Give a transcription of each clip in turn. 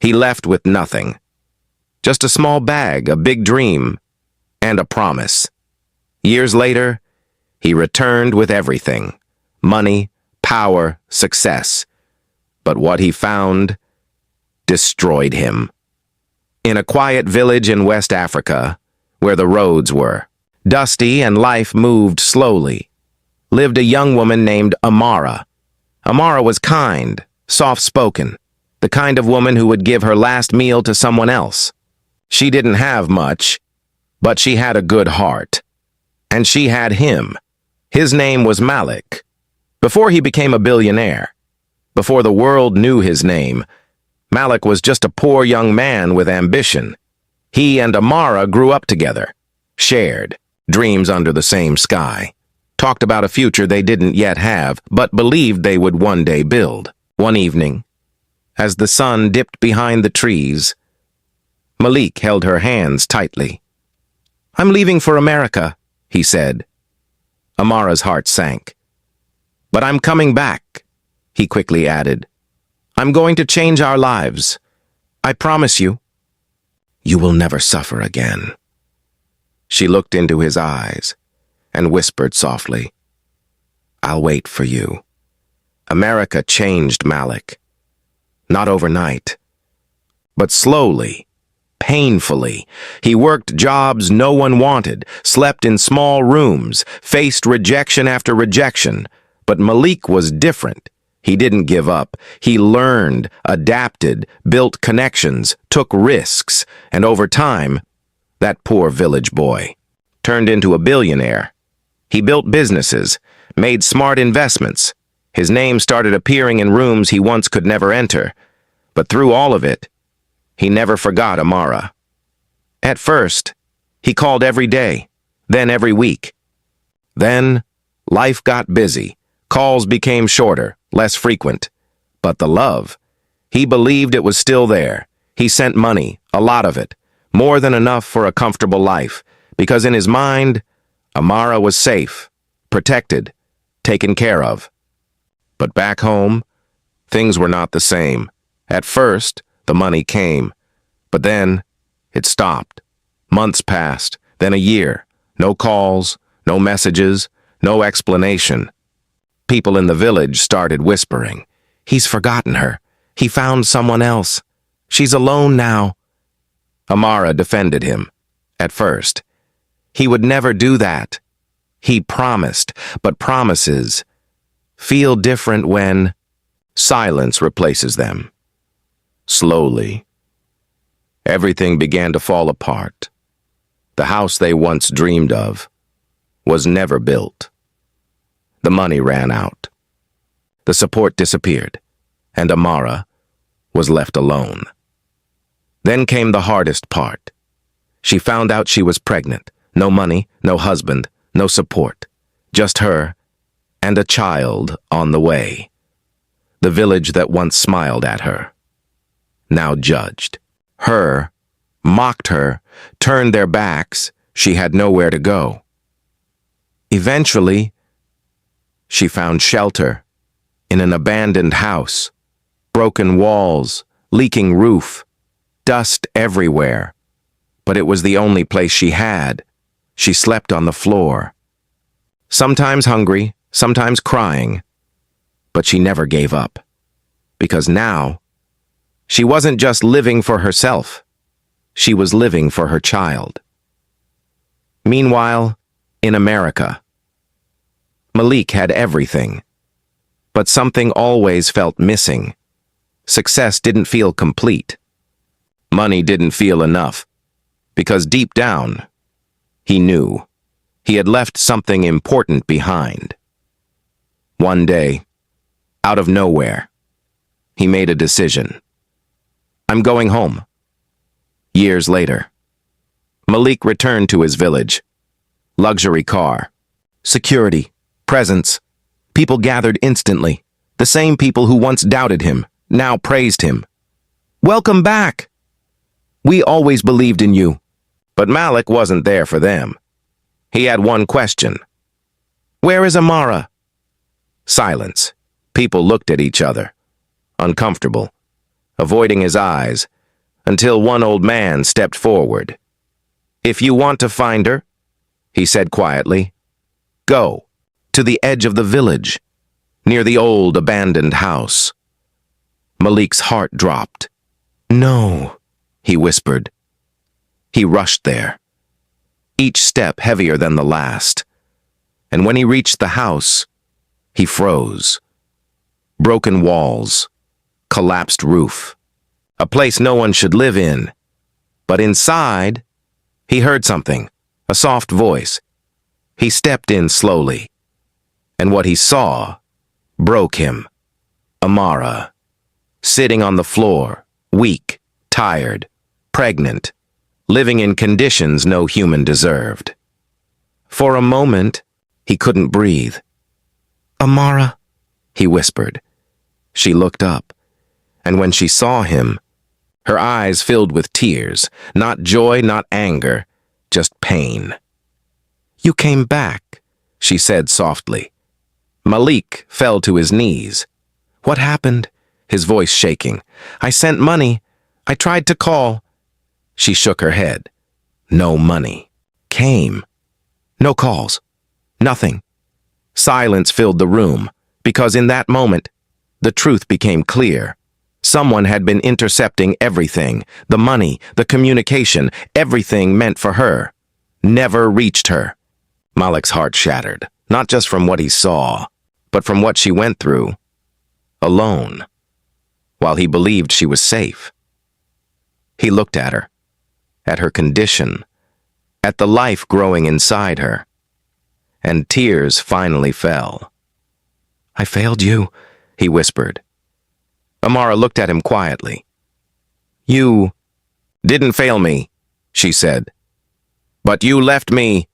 He left with nothing. Just a small bag, a big dream, and a promise. Years later, he returned with everything: money, power, success. But what he found destroyed him. In a quiet village in West Africa, where the roads were dusty and life moved slowly, lived a young woman named Amara. Amara was kind, soft-spoken, the kind of woman who would give her last meal to someone else. She didn't have much, but she had a good heart. And she had him. His name was Malik. Before he became a billionaire, before the world knew his name, Malik was just a poor young man with ambition. He and Amara grew up together, shared dreams under the same sky, talked about a future they didn't yet have, but believed they would one day build. One evening, as the sun dipped behind the trees, Malik held her hands tightly. "I'm leaving for America," he said. Amara's heart sank. "But I'm coming back," he quickly added. "I'm going to change our lives. I promise you." "You will never suffer again." She looked into his eyes and whispered softly, "I'll wait for you." America changed Malik. Not overnight, but slowly, painfully. He worked jobs no one wanted, slept in small rooms, faced rejection after rejection. But Malik was different. He didn't give up. He learned, adapted, built connections, took risks, and over time, that poor village boy turned into a billionaire. He built businesses, made smart investments. His name started appearing in rooms he once could never enter. But through all of it, he never forgot Amara. At first, he called every day, then every week. Then, life got busy. Calls became shorter, less frequent. But the love, he believed it was still there. He sent money, a lot of it, more than enough for a comfortable life, because in his mind, Amara was safe, protected, taken care of. But back home, things were not the same. At first, the money came, but then it stopped. Months passed, then a year. No calls, no messages, no explanation. People in the village started whispering, "He's forgotten her. He found someone else. She's alone now." Amara defended him. At first, he would never do that. He promised, but promises feel different when silence replaces them. Slowly, everything began to fall apart. The house they once dreamed of was never built. The money ran out. The support disappeared, and Amara was left alone. Then came the hardest part. She found out she was pregnant. No money, no husband, no support. Just her and a child on the way. The village that once smiled at her now judged her, mocked her, turned their backs. She had nowhere to go. Eventually, she found shelter in an abandoned house, broken walls, leaking roof, dust everywhere. But it was the only place she had. She slept on the floor, sometimes hungry, sometimes crying, but she never gave up. Because now, she wasn't just living for herself, she was living for her child. Meanwhile, in America, Malik had everything, but something always felt missing. Success didn't feel complete. Money didn't feel enough, because deep down, he knew he had left something important behind. One day, out of nowhere, he made a decision. I'm going home. Years later, Malik returned to his village. Luxury car, security, presence. People gathered instantly. The same people who once doubted him, now praised him. Welcome back! We always believed in you. But Malik wasn't there for them. He had one question. Where is Amara? Silence. People looked at each other, uncomfortable. Avoiding his eyes, until one old man stepped forward. "If you want to find her," he said quietly, "go to the edge of the village, near the old abandoned house." Malik's heart dropped. "No," he whispered. He rushed there, each step heavier than the last, and when he reached the house, he froze. Broken walls, collapsed roof, a place no one should live in. But inside, he heard something, a soft voice. He stepped in slowly, and what he saw broke him. Amara, sitting on the floor, weak, tired, pregnant, living in conditions no human deserved. For a moment, he couldn't breathe. "Amara," he whispered. She looked up, and when she saw him, her eyes filled with tears, not joy, not anger, just pain. "You came back," she said softly. Malik fell to his knees. "What happened?" His voice shaking. "I sent money. I tried to call." She shook her head. No money came. No calls. Nothing. Silence filled the room, because in that moment, the truth became clear. Someone had been intercepting everything, the money, the communication, everything meant for her. Never reached her. Malik's heart shattered, not just from what he saw, but from what she went through. Alone. While he believed she was safe. He looked at her condition, at the life growing inside her, and tears finally fell. "I failed you," he whispered. Amara looked at him quietly. "You didn't fail me," she said. "But you left me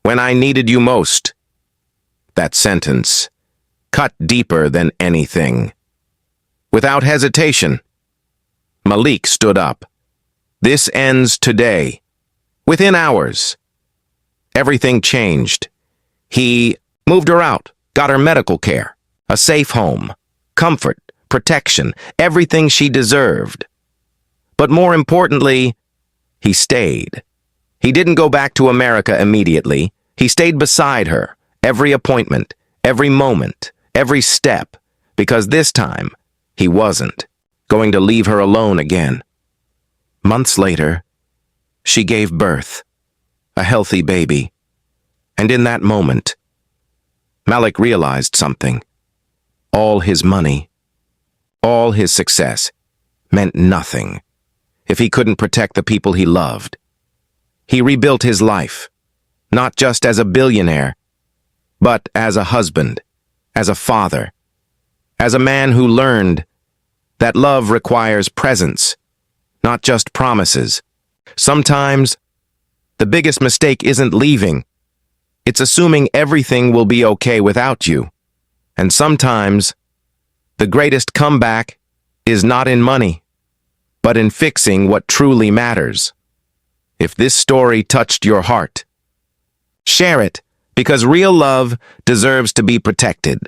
when I needed you most." That sentence cut deeper than anything. Without hesitation, Malik stood up. "This ends today. Within hours." Everything changed. He moved her out, got her medical care, a safe home, comfort, protection, everything she deserved. But more importantly, he stayed. He didn't go back to America immediately. He stayed beside her, every appointment, every moment, every step, because this time, he wasn't going to leave her alone again. Months later, she gave birth, a healthy baby. And in that moment, Malik realized something. All his money, all his success, meant nothing if he couldn't protect the people he loved. He rebuilt his life, not just as a billionaire, but as a husband, as a father, as a man who learned that love requires presence, not just promises. Sometimes, the biggest mistake isn't leaving. It's assuming everything will be okay without you. And sometimes, the greatest comeback is not in money, but in fixing what truly matters. If this story touched your heart, share it, because real love deserves to be protected.